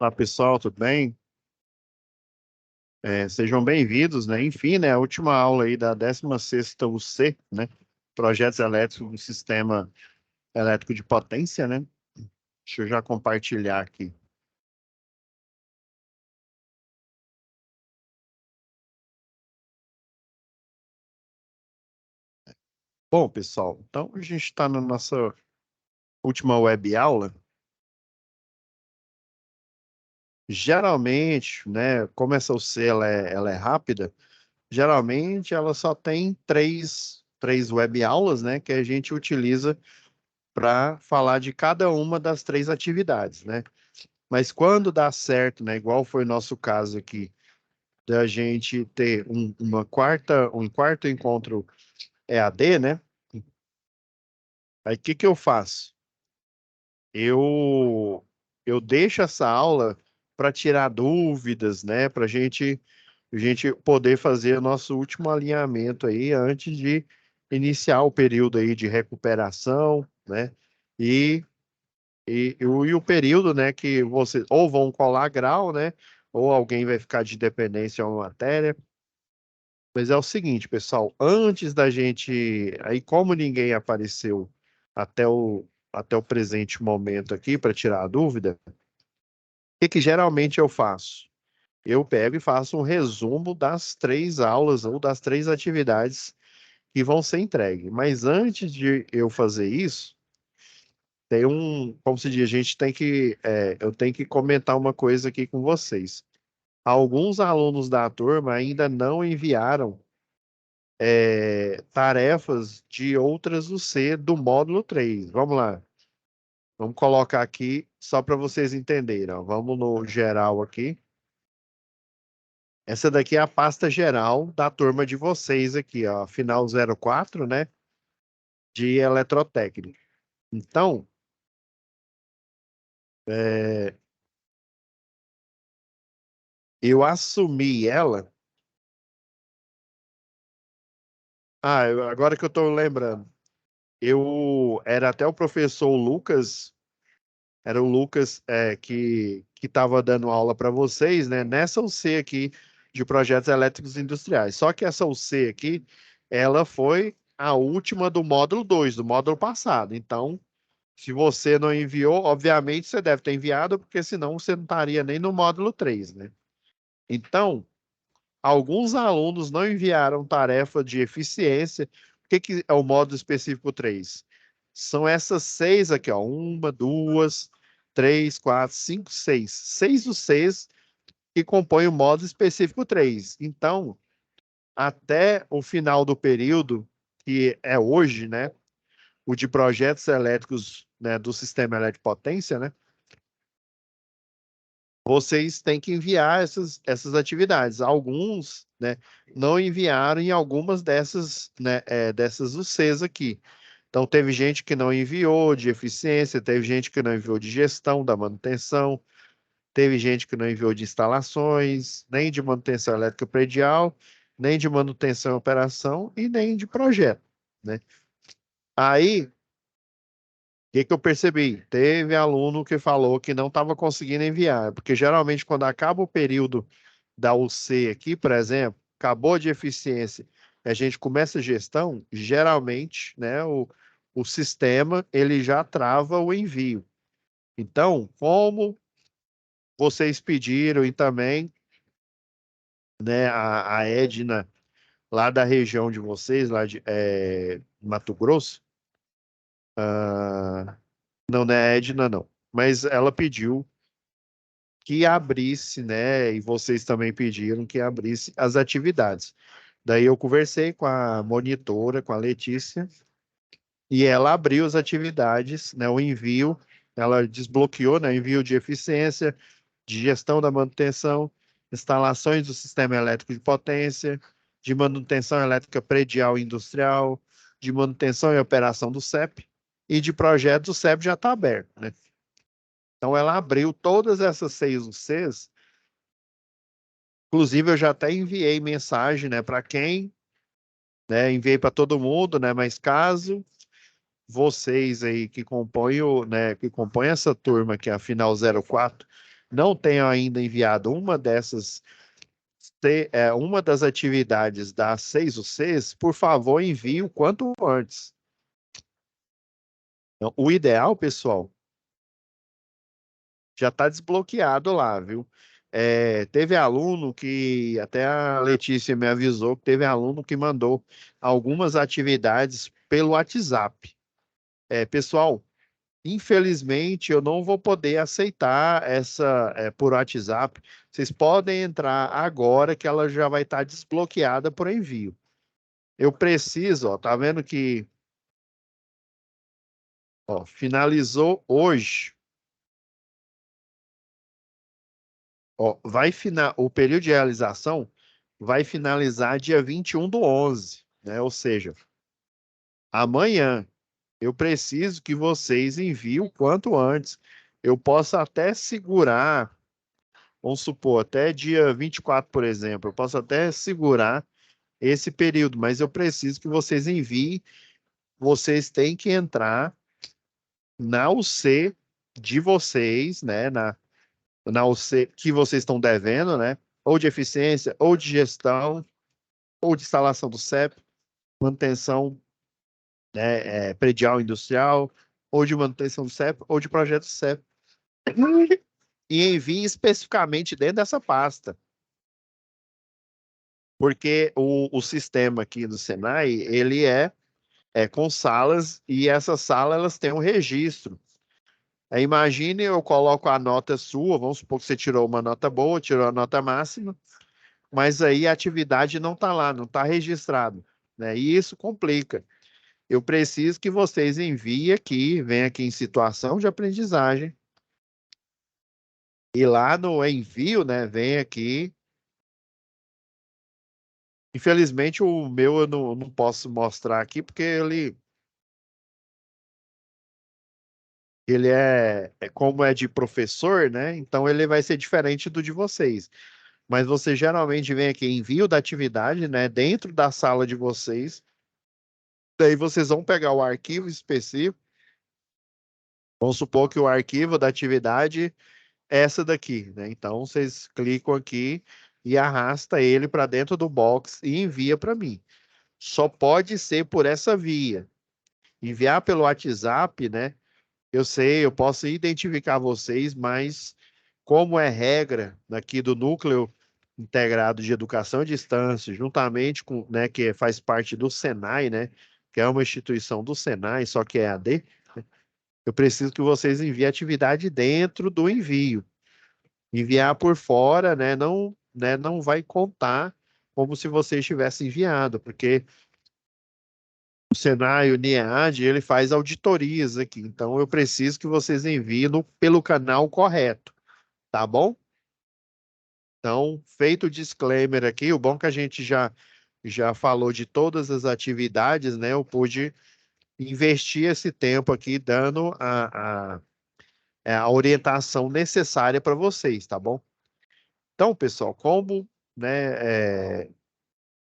Olá, pessoal, tudo bem? Sejam bem-vindos, né? Enfim, né, a última aula aí da 16ª UC, né? Projetos elétricos do sistema elétrico de potência, né? Deixa eu já compartilhar aqui. Bom, pessoal, então a gente está na nossa última web aula. Geralmente, né, como essa UC ela é rápida, geralmente ela só tem três web aulas, né, que a gente utiliza para falar de cada uma das três atividades, né? Mas quando dá certo, né, igual foi o nosso caso aqui, da gente ter um quarto encontro EAD, né? Aí o que que eu faço? Eu eu deixo essa aula para tirar dúvidas, né? Para a gente poder fazer o nosso último alinhamento aí antes de iniciar o período aí de recuperação, né? E e o período, né, que vocês ou vão colar grau, né, ou alguém vai ficar de dependência a uma matéria. Mas é o seguinte, pessoal, antes da gente, aí como ninguém apareceu até o presente momento aqui para tirar a dúvida, o que que geralmente eu faço? Eu pego e faço um resumo das três aulas ou das três atividades que vão ser entregues. Mas antes de eu fazer isso, como se diz, a gente tem eu tenho que comentar uma coisa aqui com vocês. Alguns alunos da turma ainda não enviaram tarefas de outras UC do módulo 3. Vamos lá. Vamos colocar aqui só para vocês entenderem, ó. Vamos no geral aqui. Essa daqui é a pasta geral da turma de vocês aqui, ó, final 04, né, de eletrotécnica. Então, é, eu assumi ela. Agora que eu estou lembrando, eu era até o professor Lucas, era o Lucas que estava dando aula para vocês, né? Nessa UC aqui de projetos elétricos industriais. Só que essa UC aqui, ela foi a última do módulo 2, do módulo passado. Então, se você não enviou, obviamente você deve ter enviado, porque senão você não estaria nem no módulo 3, né? Então, alguns alunos não enviaram tarefa de eficiência. O que que é o módulo específico 3? São essas seis aqui, ó. Uma, duas, três, quatro, cinco, seis. Seis dos seis que compõem o módulo específico 3. Então, até o final do período, que é hoje, né? O de projetos elétricos, né, do sistema elétrico de potência, né? Vocês têm que enviar essas atividades. Alguns, né, não enviaram em algumas dessas, né, dessas UCs aqui. Então, teve gente que não enviou de eficiência, teve gente que não enviou de gestão da manutenção, teve gente que não enviou de instalações, nem de manutenção elétrica predial, nem de manutenção e operação e nem de projeto, né? Aí, o que que eu percebi? Teve aluno que falou que não estava conseguindo enviar, porque geralmente quando acaba o período da UC aqui, por exemplo, acabou de eficiência, a gente começa a gestão, geralmente, né, o sistema ele já trava o envio. Então, como vocês pediram e também, né, a Edna lá da região de vocês, lá de Mato Grosso, ah, não, não é a Edna, não, mas ela pediu que abrisse, né, e vocês também pediram que abrisse as atividades. Daí eu conversei com a monitora, com a Letícia, e ela abriu as atividades, né, o envio, ela desbloqueou, né, envio de eficiência, de gestão da manutenção, instalações do sistema elétrico de potência, de manutenção elétrica predial e industrial, de manutenção e operação do CEP, e de projetos o CEP já está aberto, né? Então ela abriu todas essas seis UCs, inclusive eu já até enviei mensagem, né, para quem, né, enviei para todo mundo, né, mas caso vocês aí que compõem essa turma que é a final 04 não tenham ainda enviado uma das atividades das 6UCs, por favor, envie o quanto antes. Então, o ideal, pessoal, já está desbloqueado lá, viu? Teve aluno que, até a Letícia me avisou, que teve aluno que mandou algumas atividades pelo WhatsApp. Pessoal, infelizmente eu não vou poder aceitar essa por WhatsApp. Vocês podem entrar agora que ela já vai estar desbloqueada por envio. Eu preciso, ó, tá vendo que, ó, finalizou hoje. Ó, o período de realização vai finalizar dia 21/11, né? Ou seja, amanhã. Eu preciso que vocês enviem o quanto antes. Eu posso até segurar, vamos supor, até dia 24, por exemplo. Eu posso até segurar esse período, mas eu preciso que vocês enviem. Vocês têm que entrar na UC de vocês, né? Na UC que vocês estão devendo, né? Ou de eficiência, ou de gestão, ou de instalação do CEP, manutenção, né, predial industrial, ou de manutenção do CEP, ou de projeto CEP. E envie especificamente dentro dessa pasta. Porque o sistema aqui do Senai, ele é com salas, e essas salas elas têm um registro. Imagine eu coloco a nota sua, vamos supor que você tirou uma nota boa, tirou a nota máxima, mas aí a atividade não está lá, não está registrado, né? E isso complica. Eu preciso que vocês enviem aqui, venham aqui em situação de aprendizagem, e lá no envio, né, vem aqui. Infelizmente, o meu eu não posso mostrar aqui, porque ele como é de professor, né? Então ele vai ser diferente do de vocês. Mas você geralmente vem aqui envio da atividade, né? Dentro da sala de vocês. Daí vocês vão pegar o arquivo específico. Vamos supor que o arquivo da atividade é essa daqui, né? Então vocês clicam aqui e arrasta ele para dentro do box e envia para mim. Só pode ser por essa via. Enviar pelo WhatsApp, né? Eu sei, eu posso identificar vocês, mas como é regra aqui do Núcleo Integrado de Educação à Distância, juntamente com, né, que faz parte do Senai, né, que é uma instituição do Senai, só que é AD, eu preciso que vocês enviem atividade dentro do envio. Enviar por fora, né, não vai contar como se você estivesse enviado, porque o Senai, o NIEAD, ele faz auditorias aqui. Então, eu preciso que vocês enviem pelo canal correto, tá bom? Então, feito o disclaimer aqui, o bom é que a gente já falou de todas as atividades, né? Eu pude investir esse tempo aqui dando a orientação necessária para vocês, tá bom? Então, pessoal, como, né,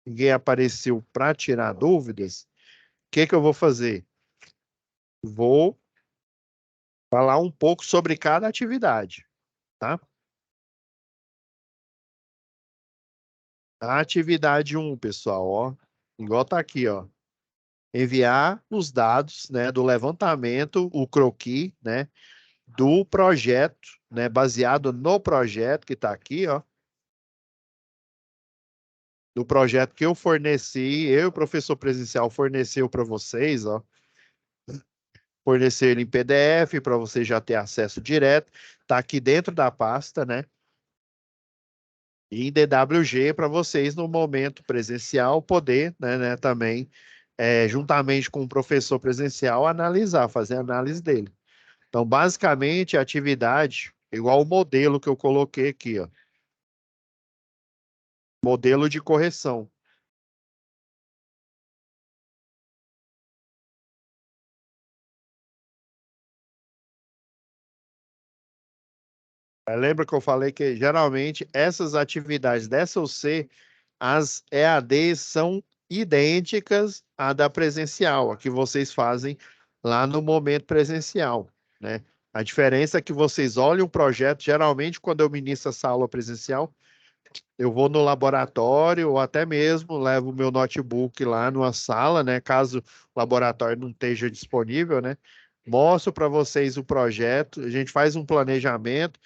ninguém apareceu para tirar dúvidas, o que que eu vou fazer? Vou falar um pouco sobre cada atividade, tá? A atividade um, pessoal, ó, igual tá aqui, ó. Enviar os dados, né, do levantamento, o croquis, né, do projeto, né, baseado no projeto que tá aqui, ó, do projeto que eu forneci, eu e o professor presencial forneceu para vocês, ó, fornecer ele em PDF para você já ter acesso direto, tá aqui dentro da pasta, né? E em DWG para vocês no momento presencial poder, né, também juntamente com o professor presencial analisar, fazer a análise dele. Então, basicamente, a atividade igual o modelo que eu coloquei aqui, ó, modelo de correção. Lembra que eu falei que geralmente essas atividades dessa UC, as EADs são idênticas à da presencial, a que vocês fazem lá no momento presencial, né? A diferença é que vocês olham o projeto, geralmente quando eu ministro essa aula presencial, eu vou no laboratório ou até mesmo levo o meu notebook lá numa sala, né? Caso o laboratório não esteja disponível, né? Mostro para vocês o projeto, a gente faz um planejamento.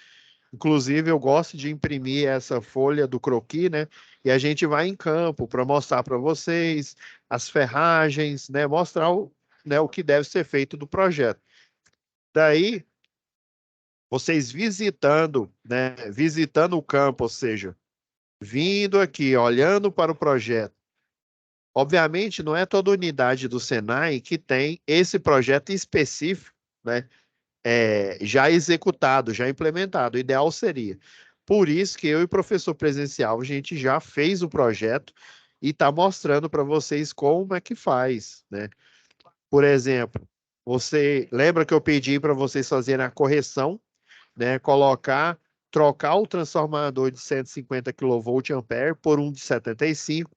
Inclusive, eu gosto de imprimir essa folha do croquis, né? E a gente vai em campo para mostrar para vocês as ferragens, né? Mostrar o que deve ser feito do projeto. Daí, vocês visitando, né? Visitando o campo, ou seja, vindo aqui, olhando para o projeto. Obviamente, não é toda unidade do Senai que tem esse projeto específico, né? Já executado, já implementado. O ideal seria. Por isso que eu e o professor presencial, a gente já fez o projeto e está mostrando para vocês como é que faz, né? Por exemplo, você lembra que eu pedi para vocês fazerem a correção, né? Trocar o transformador de 150 kVA por um de 75,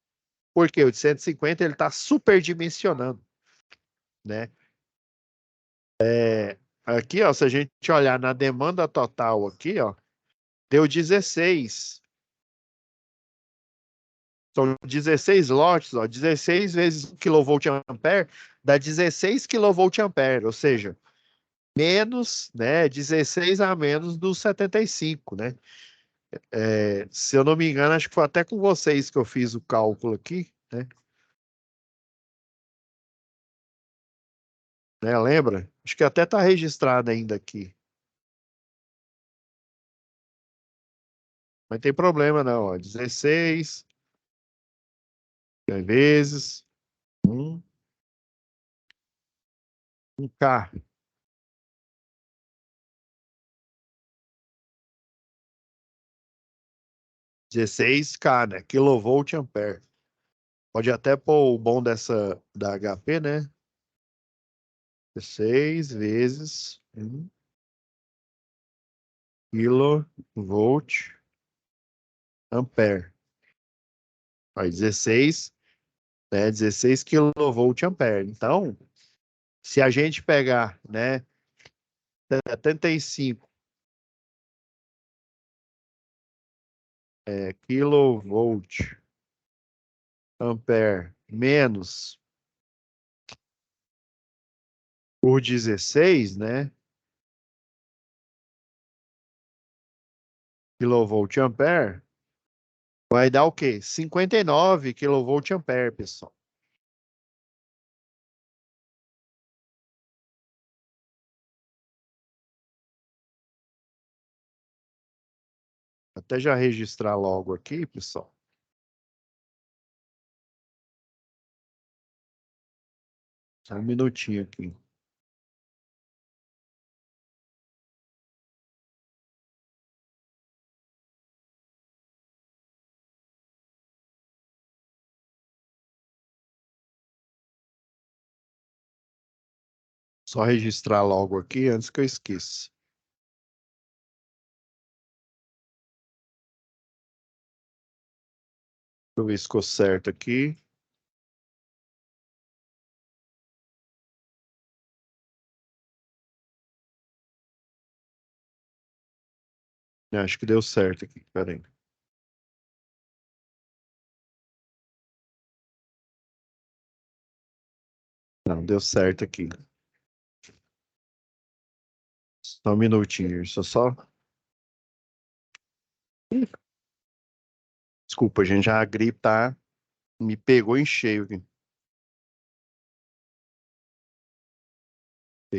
porque o de 150 ele está superdimensionando, né? Aqui, ó, se a gente olhar na demanda total aqui, ó, deu 16. São 16 lotes, ó, 16 vezes 1 kVA dá 16 kVA, ou seja, menos, né, 16 a menos dos 75, né? Se eu não me engano, acho que foi até com vocês que eu fiz o cálculo aqui, né? Lembra? Acho que até está registrado ainda aqui. Mas tem problema não, ó, 16 vezes 1, 1K. 16K, né? Kilovolt ampere. Pode até pôr o bom da HP, né? 16 vezes 1 kilovolt ampere. Aí 16, né? 16 kilovolt ampere. Então, se a gente pegar, né? 75 kilovolt ampere menos por 16, né? Kilovolt ampere, vai dar o quê? 59 kilovolt ampere, pessoal. Até já registrar logo aqui, pessoal. Só um minutinho aqui. Só registrar logo aqui antes que eu esqueça. Deixa eu ver se ficou certo aqui. Acho que deu certo aqui. Pera aí. Não, deu certo aqui. Só um minutinho. Só. Desculpa, gente. A gripe me pegou em cheio aqui.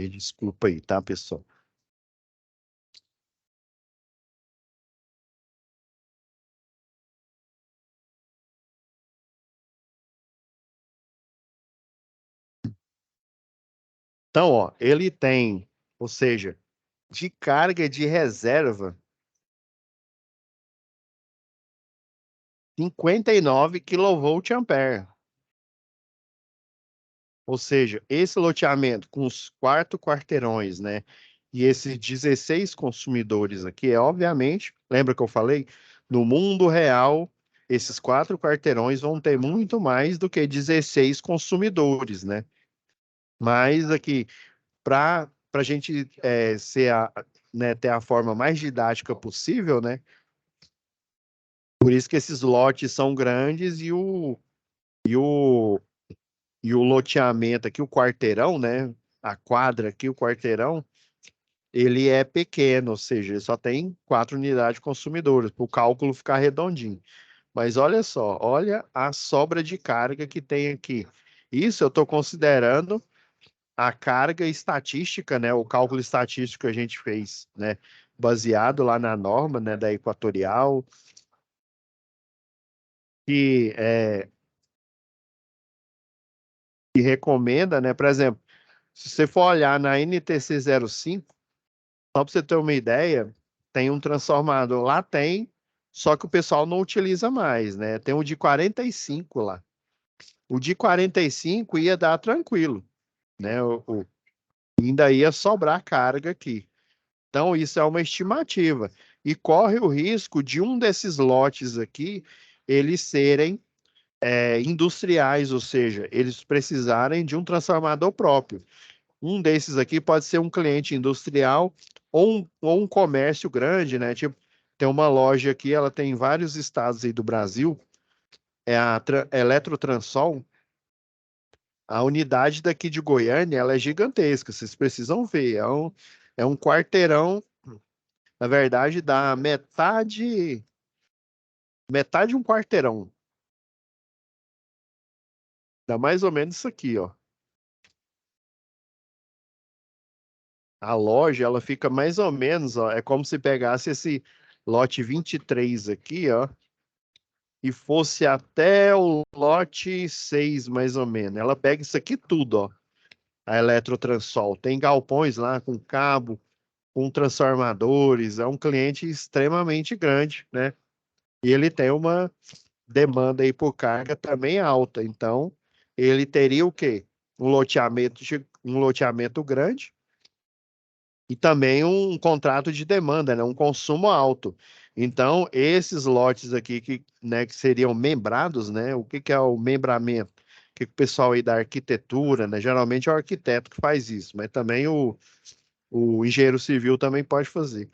Desculpa aí, tá, pessoal? Então, ó, ele tem, ou seja, de carga de reserva, 59 kVA. Ou seja, esse loteamento com os 4 quarteirões, né? E esses 16 consumidores aqui, obviamente, lembra que eu falei? No mundo real, esses 4 quarteirões vão ter muito mais do que 16 consumidores, né? Mas aqui, para para a gente ter a forma mais didática possível, né? Por isso que esses lotes são grandes e o, e o loteamento aqui, o quarteirão, né? A quadra aqui, o quarteirão, ele é pequeno, ou seja, ele só tem 4 unidades consumidoras, para o cálculo ficar redondinho. Mas olha só, olha a sobra de carga que tem aqui. Isso eu estou considerando a carga estatística, né? O cálculo estatístico que a gente fez, né? Baseado lá na norma, né? Da Equatorial, que, que recomenda, né? Por exemplo, se você for olhar na NTC 05, só para você ter uma ideia, tem um transformador lá, só que o pessoal não utiliza mais, né? Tem o de 45 lá. O de 45 ia dar tranquilo, né? Ainda ia sobrar carga aqui. Então, isso é uma estimativa. E corre o risco de um desses lotes aqui, eles serem industriais, ou seja, eles precisarem de um transformador próprio. Um desses aqui pode ser um cliente industrial ou um comércio grande, né? Tipo, tem uma loja aqui, ela tem em vários estados aí do Brasil, é a Eletrotransol. A unidade daqui de Goiânia, ela é gigantesca, vocês precisam ver. É um quarteirão, na verdade, dá metade de um quarteirão. Dá mais ou menos isso aqui, ó. A loja, ela fica mais ou menos, ó, é como se pegasse esse lote 23 aqui, ó, e fosse até o lote 6, mais ou menos. Ela pega isso aqui tudo, ó. A Eletrotransol. Tem galpões lá com cabo, com transformadores. É um cliente extremamente grande, né? E ele tem uma demanda aí por carga também alta. Então, ele teria o quê? Um loteamento grande e também um contrato de demanda, né? Um consumo alto. Então, esses lotes aqui que seriam membrados, né? O que é o membramento? O pessoal aí da arquitetura, né? Geralmente é o arquiteto que faz isso, mas também o engenheiro civil também pode fazer.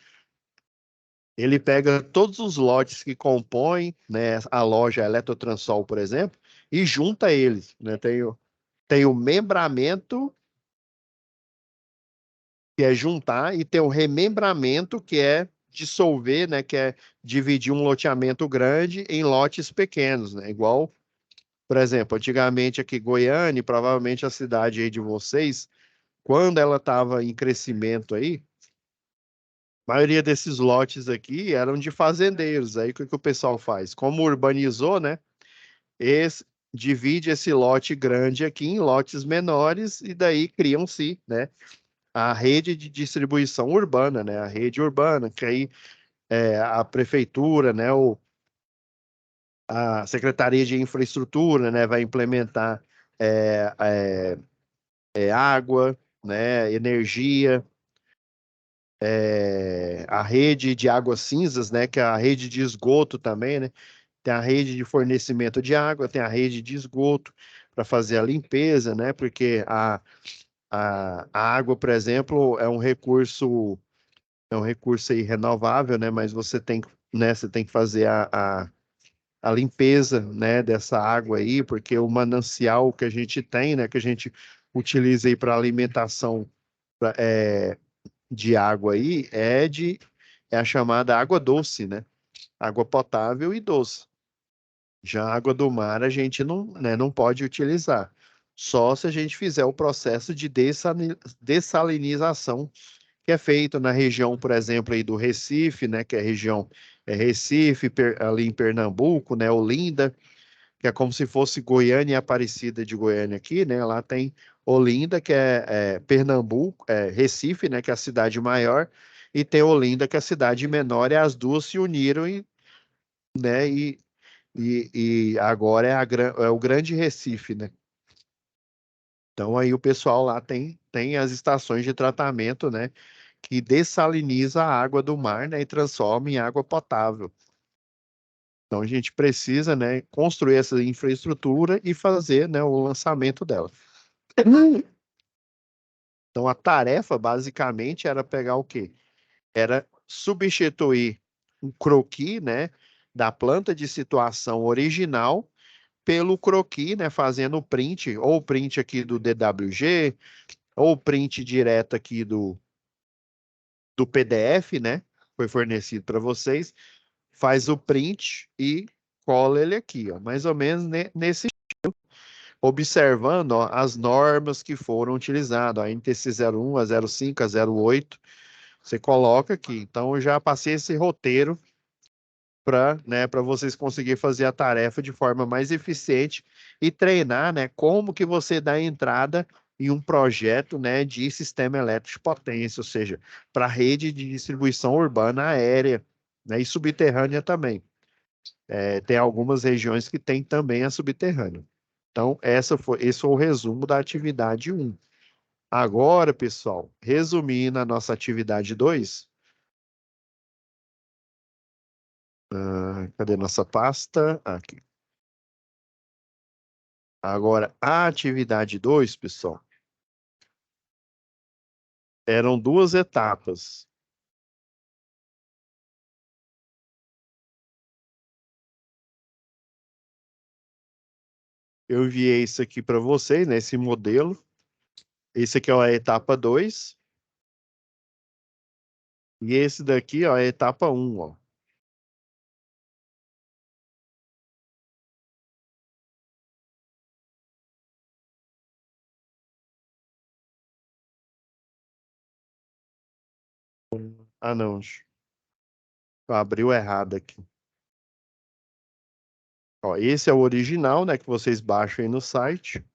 Ele pega todos os lotes que compõem, né, a loja Eletrotransol, por exemplo, e junta eles, né? Tem o membramento, que é juntar, e tem o remembramento, que é dissolver, né, que é dividir um loteamento grande em lotes pequenos, né? Igual, por exemplo, antigamente aqui Goiânia, provavelmente a cidade aí de vocês, quando ela estava em crescimento aí, a maioria desses lotes aqui eram de fazendeiros. Aí o que o pessoal faz? Como urbanizou, né? Divide esse lote grande aqui em lotes menores e daí criam-se, né, a rede de distribuição urbana, né? A rede urbana, que aí a prefeitura, né, a Secretaria de Infraestrutura, né, vai implementar é, água, né, energia, a rede de águas cinzas, né, que é a rede de esgoto também, né? Tem a rede de fornecimento de água, tem a rede de esgoto para fazer a limpeza, né? Porque a água, por exemplo, é um recurso aí renovável, né? Mas você tem que fazer a limpeza, né, dessa água aí, porque o manancial que a gente tem, né, que a gente utiliza aí para alimentação de água aí é a chamada água doce, né? Água potável e doce. Já a água do mar a gente não, né, não pode utilizar. Só se a gente fizer o processo de dessalinização, que é feito na região, por exemplo, aí do Recife, né, que é a região Recife, ali em Pernambuco, né, Olinda, que é como se fosse Goiânia e Aparecida de Goiânia aqui, né? Lá tem Olinda, que é Pernambuco, Recife, né, que é a cidade maior, e tem Olinda, que é a cidade menor, e as duas se uniram né, e agora é o Grande Recife, né? Então aí o pessoal lá tem as estações de tratamento, né, que dessaliniza a água do mar, né, e transforma em água potável. Então a gente precisa, né, construir essa infraestrutura e fazer, né, o lançamento dela. Então, a tarefa, basicamente, era pegar o quê? Era substituir o croquis, né, da planta de situação original pelo croquis, né, fazendo o print, ou o print aqui do DWG, ou o print direto aqui do PDF, né, foi fornecido para vocês, faz o print e cola ele aqui, ó, mais ou menos nesse, observando, ó, as normas que foram utilizadas, a NTC 01, a 05, a 08, você coloca aqui. Então, eu já passei esse roteiro para, né, para vocês conseguirem fazer a tarefa de forma mais eficiente e treinar, né, como que você dá entrada em um projeto, né, de sistema elétrico de potência, ou seja, para rede de distribuição urbana aérea, né, e subterrânea também. Tem algumas regiões que tem também a subterrânea. Então, esse foi o resumo da atividade 1. Agora, pessoal, resumindo a nossa atividade 2, cadê nossa pasta? Aqui. Agora, a atividade 2, pessoal, eram duas etapas. Eu enviei isso aqui para vocês, né, esse modelo. Esse aqui é a etapa 2. E esse daqui, ó, é a etapa 1, ó. Ah, não. Abriu errado aqui. Ó, esse é o original, né, que vocês baixam aí no site.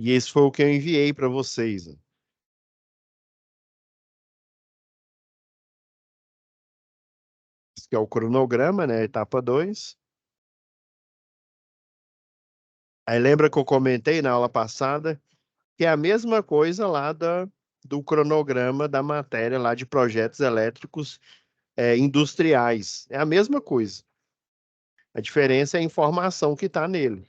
E esse foi o que eu enviei para vocês, ó. Esse aqui é o cronograma, né, etapa 2. Aí lembra que eu comentei na aula passada que é a mesma coisa lá do cronograma da matéria lá de projetos elétricos industriais. É a mesma coisa. A diferença é a informação que está nele.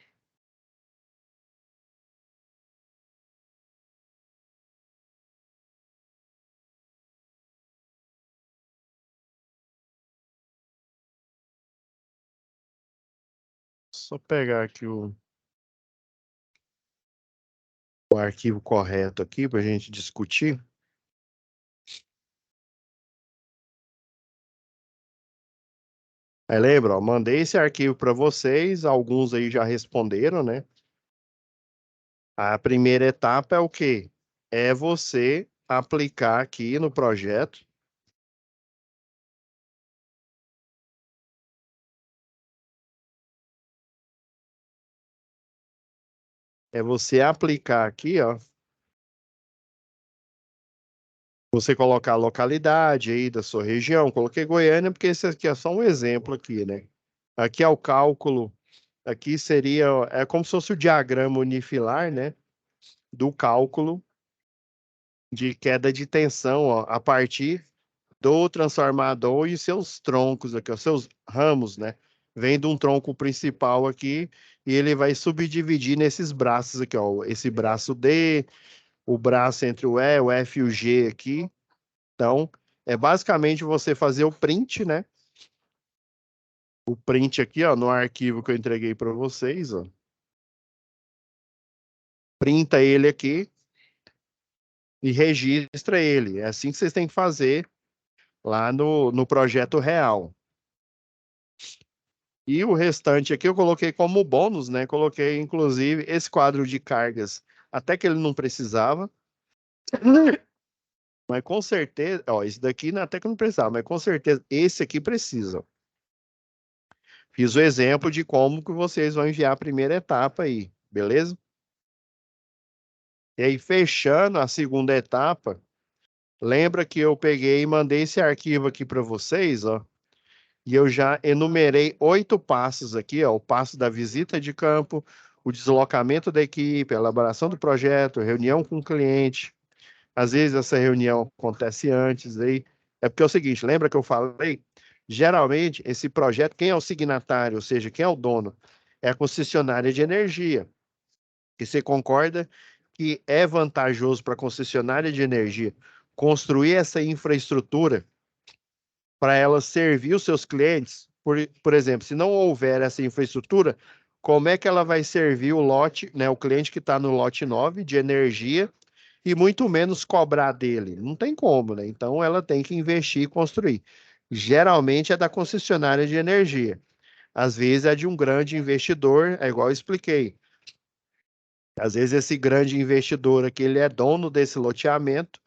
Só pegar aqui o arquivo correto aqui para a gente discutir. Aí lembra, ó, mandei esse arquivo para vocês, alguns aí já responderam, né? A primeira etapa é o quê? É você aplicar aqui no projeto. É você aplicar aqui, ó. Você colocar a localidade aí da sua região. Coloquei Goiânia porque esse aqui é só um exemplo aqui, né? Aqui é o cálculo. Aqui seria, é como se fosse o diagrama unifilar, né? Do cálculo de queda de tensão, ó, a partir do transformador e seus troncos aqui, os seus ramos, né? Vem de um tronco principal aqui e ele vai subdividir nesses braços aqui, ó. Esse braço D, o braço entre o E, o F e o G aqui. Então, é basicamente você fazer o print, né? O print aqui, ó, no arquivo que eu entreguei para vocês, ó. Printa ele aqui e registra ele. É assim que vocês têm que fazer lá no projeto real. E o restante aqui eu coloquei como bônus, né? Coloquei, inclusive, esse quadro de cargas, até que ele não precisava. Mas com certeza, ó, esse daqui até que não precisava, mas com certeza esse aqui precisa. Fiz o exemplo de como que vocês vão enviar a primeira etapa aí, beleza? E aí, fechando a segunda etapa, lembra que eu peguei e mandei esse arquivo aqui para vocês, ó. E eu já enumerei 8 passos aqui, ó, o passo da visita de campo, o deslocamento da equipe, a elaboração do projeto, reunião com o cliente. Às vezes essa reunião acontece antes aí. É porque é o seguinte, lembra que eu falei? Geralmente, esse projeto, quem é o signatário, ou seja, quem é o dono? É a concessionária de energia. Que você concorda que é vantajoso para a concessionária de energia construir essa infraestrutura para ela servir os seus clientes? Por exemplo, se não houver essa infraestrutura, como é que ela vai servir o lote, né, o cliente que está no lote 9 de energia e muito menos cobrar dele? Não tem como, né? Então ela tem que investir e construir. Geralmente é da concessionária de energia. Às vezes é de um grande investidor, é igual eu expliquei. Às vezes esse grande investidor aqui, ele é dono desse loteamento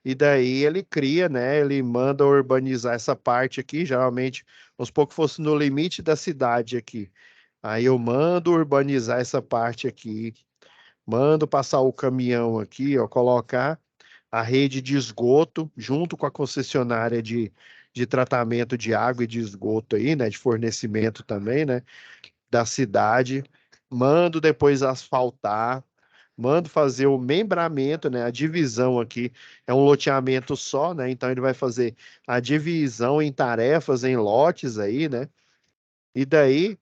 e daí ele cria, né? Ele manda urbanizar essa parte aqui, geralmente, vamos supor que fosse no limite da cidade aqui. Aí eu mando urbanizar essa parte aqui, mando passar o caminhão aqui, ó, colocar a rede de esgoto junto com a concessionária de tratamento de água e de esgoto aí, né? De fornecimento também, né? Da cidade. Mando depois asfaltar, mando fazer o membramento, né? A divisão aqui é um loteamento só, né? Então ele vai fazer a divisão em tarefas, em lotes aí, né? E daí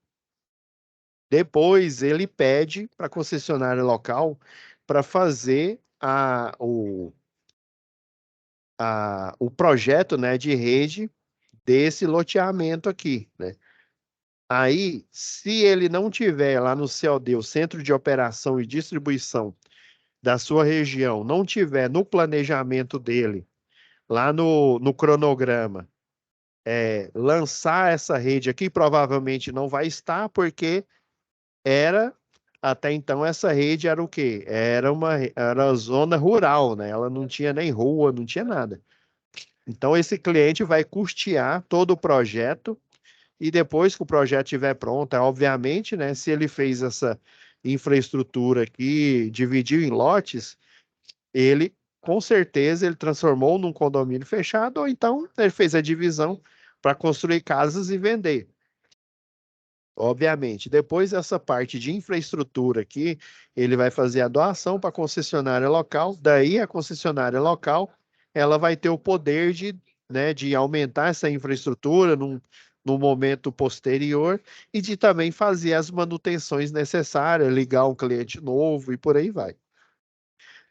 depois ele pede para a concessionária local para fazer o projeto, né, de rede desse loteamento aqui, né? Aí, se ele não tiver lá no COD, o Centro de Operação e Distribuição da sua região, não tiver no planejamento dele, lá no cronograma, lançar essa rede aqui, provavelmente não vai estar, porque era, até então, essa rede era o quê? Era zona rural, né? Ela não tinha nem rua, não tinha nada. Então, esse cliente vai custear todo o projeto e depois que o projeto estiver pronto, obviamente, né? Se ele fez essa infraestrutura aqui, dividiu em lotes, ele, com certeza, ele transformou num condomínio fechado, ou então ele fez a divisão para construir casas e vender. Obviamente, depois dessa parte de infraestrutura aqui, ele vai fazer a doação para a concessionária local, daí a concessionária local, ela vai ter o poder de, né, de aumentar essa infraestrutura num momento posterior e de também fazer as manutenções necessárias, ligar um cliente novo e por aí vai.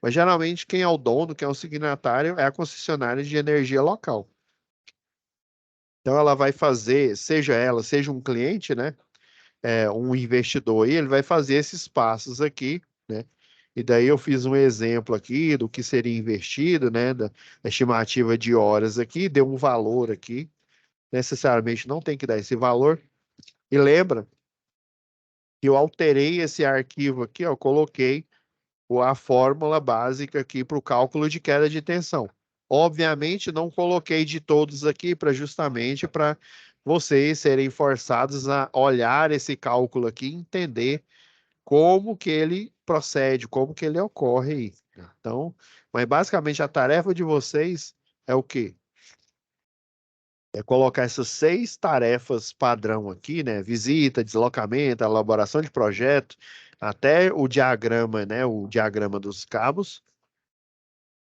Mas geralmente quem é o dono, quem é o signatário, é a concessionária de energia local. Então ela vai fazer, seja ela, seja um cliente, né? Um investidor aí, ele vai fazer esses passos aqui, né? E daí eu fiz um exemplo aqui do que seria investido, né? Da estimativa de horas aqui, deu um valor aqui. Necessariamente não tem que dar esse valor. E lembra que eu alterei esse arquivo aqui, ó, coloquei a fórmula básica aqui para o cálculo de queda de tensão. Obviamente, não coloquei de todos aqui para justamente para vocês serem forçados a olhar esse cálculo aqui e entender como que ele procede, como que ele ocorre aí. Então, mas basicamente a tarefa de vocês é o quê? É colocar essas 6 tarefas padrão aqui, né? Visita, deslocamento, elaboração de projeto, até o diagrama, né? O diagrama dos cabos,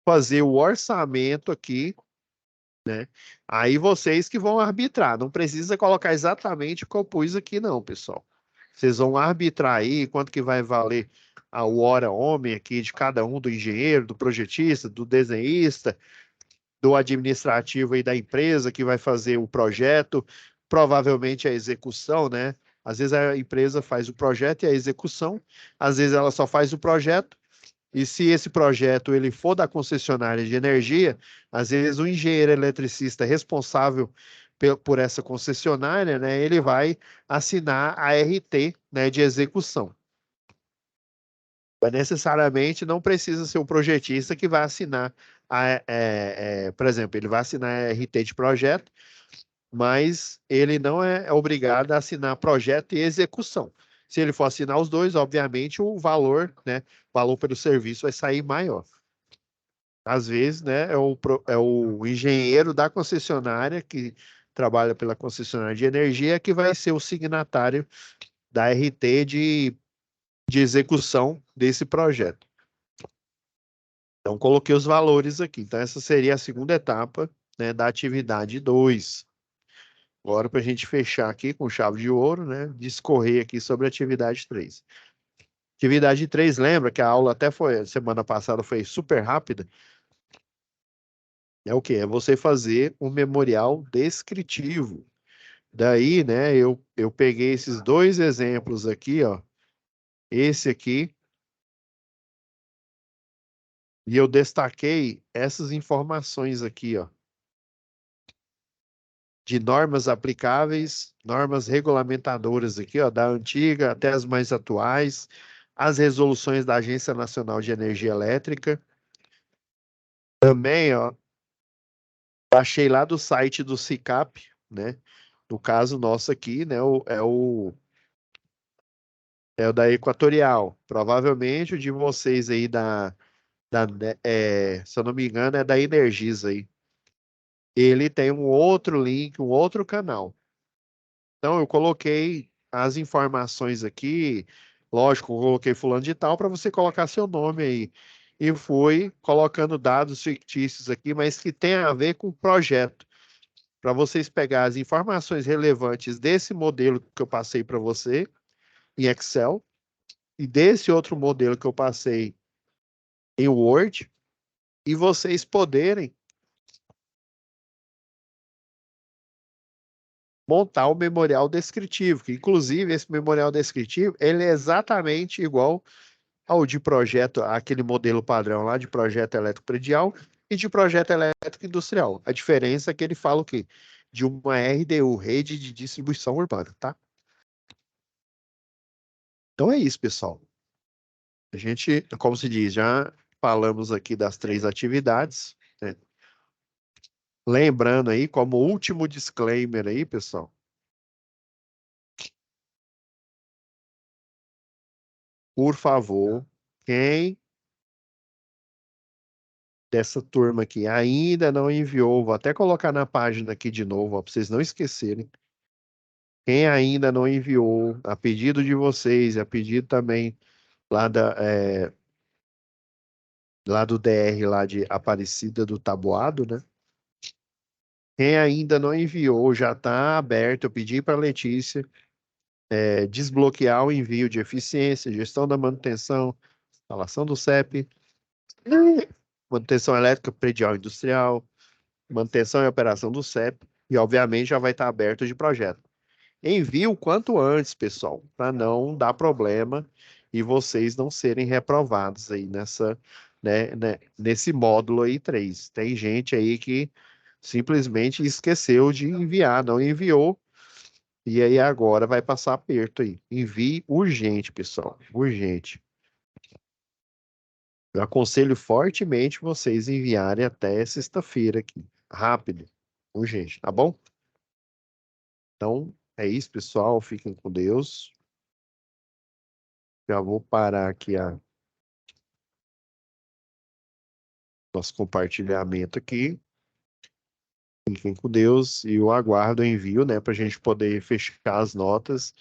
fazer o orçamento aqui, né? Aí vocês que vão arbitrar, não precisa colocar exatamente o que eu pus aqui, não, pessoal. Vocês vão arbitrar aí quanto que vai valer a hora homem aqui de cada um, do engenheiro, do projetista, do desenhista, do administrativo aí da empresa que vai fazer o projeto, provavelmente a execução, né? Às vezes a empresa faz o projeto e a execução, às vezes ela só faz o projeto, e se esse projeto ele for da concessionária de energia, às vezes o engenheiro eletricista responsável por essa concessionária, né, ele vai assinar a RT, né, de execução. Mas necessariamente não precisa ser o projetista que vai assinar, por exemplo, ele vai assinar a RT de projeto, mas ele não é obrigado a assinar projeto e execução. Se ele for assinar os dois, obviamente o valor, né, valor pelo serviço vai sair maior. Às vezes, né, é o engenheiro da concessionária que trabalha pela concessionária de energia que vai ser o signatário da RT de execução desse projeto. Então, coloquei os valores aqui. Então, essa seria a segunda etapa, né, da atividade 2. Agora, para a gente fechar aqui com chave de ouro, né, discorrer aqui sobre a atividade 3. Atividade 3, lembra que a aula até foi, semana passada foi super rápida? É o quê? É você fazer um memorial descritivo. Daí, né, eu peguei esses dois exemplos aqui, ó, esse aqui, e eu destaquei essas informações aqui, ó, de normas aplicáveis, normas regulamentadoras aqui, ó, da antiga até as mais atuais, as resoluções da Agência Nacional de Energia Elétrica. Também, ó, baixei lá do site do SICAP, né? No caso nosso aqui, né, é o da Equatorial. Provavelmente o de vocês aí se eu não me engano, é da Energisa aí. Ele tem um outro link, um outro canal. Então, eu coloquei as informações aqui, lógico, eu coloquei fulano de tal para você colocar seu nome aí. E fui colocando dados fictícios aqui, mas que tem a ver com o projeto, para vocês pegar as informações relevantes desse modelo que eu passei para você em Excel e desse outro modelo que eu passei em Word, e vocês poderem montar o memorial descritivo, que inclusive esse memorial descritivo, ele é exatamente igual ao de projeto, aquele modelo padrão lá de projeto elétrico predial e de projeto elétrico industrial. A diferença é que ele fala o quê? De uma RDU, rede de distribuição urbana, tá? Então é isso, pessoal. A gente, como se diz, já falamos aqui das três atividades, né? Lembrando aí, como último disclaimer aí, pessoal, por favor, quem dessa turma aqui ainda não enviou, vou até colocar na página aqui de novo, para vocês não esquecerem. Quem ainda não enviou, a pedido de vocês, a pedido também lá, lá do DR, lá de Aparecida do Taboado, né? Quem ainda não enviou, já está aberto. Eu pedi para a Letícia desbloquear o envio de eficiência, gestão da manutenção, instalação do CEP, manutenção elétrica predial industrial, manutenção e operação do CEP, e obviamente já vai estar aberto de projeto. Envie o quanto antes, pessoal, para não dar problema e vocês não serem reprovados aí nesse módulo aí 3. Tem gente aí que simplesmente esqueceu de enviar, não enviou, e aí agora vai passar aperto aí. Envie urgente, pessoal, urgente. Eu aconselho fortemente vocês enviarem até sexta-feira aqui. Rápido, urgente, tá bom? Então, é isso, pessoal. Fiquem com Deus. Já vou parar aqui nosso compartilhamento aqui. Fiquem com Deus e eu aguardo o envio, né, para a gente poder fechar as notas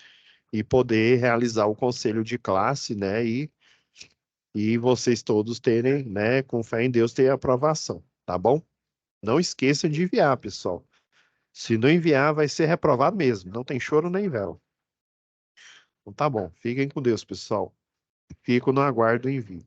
e poder realizar o conselho de classe, né, e vocês todos terem, né, com fé em Deus, ter aprovação, tá bom? Não esqueçam de enviar, pessoal. Se não enviar, vai ser reprovado mesmo. Não tem choro nem vela. Então tá bom. Fiquem com Deus, pessoal. Fico no aguardo do envio.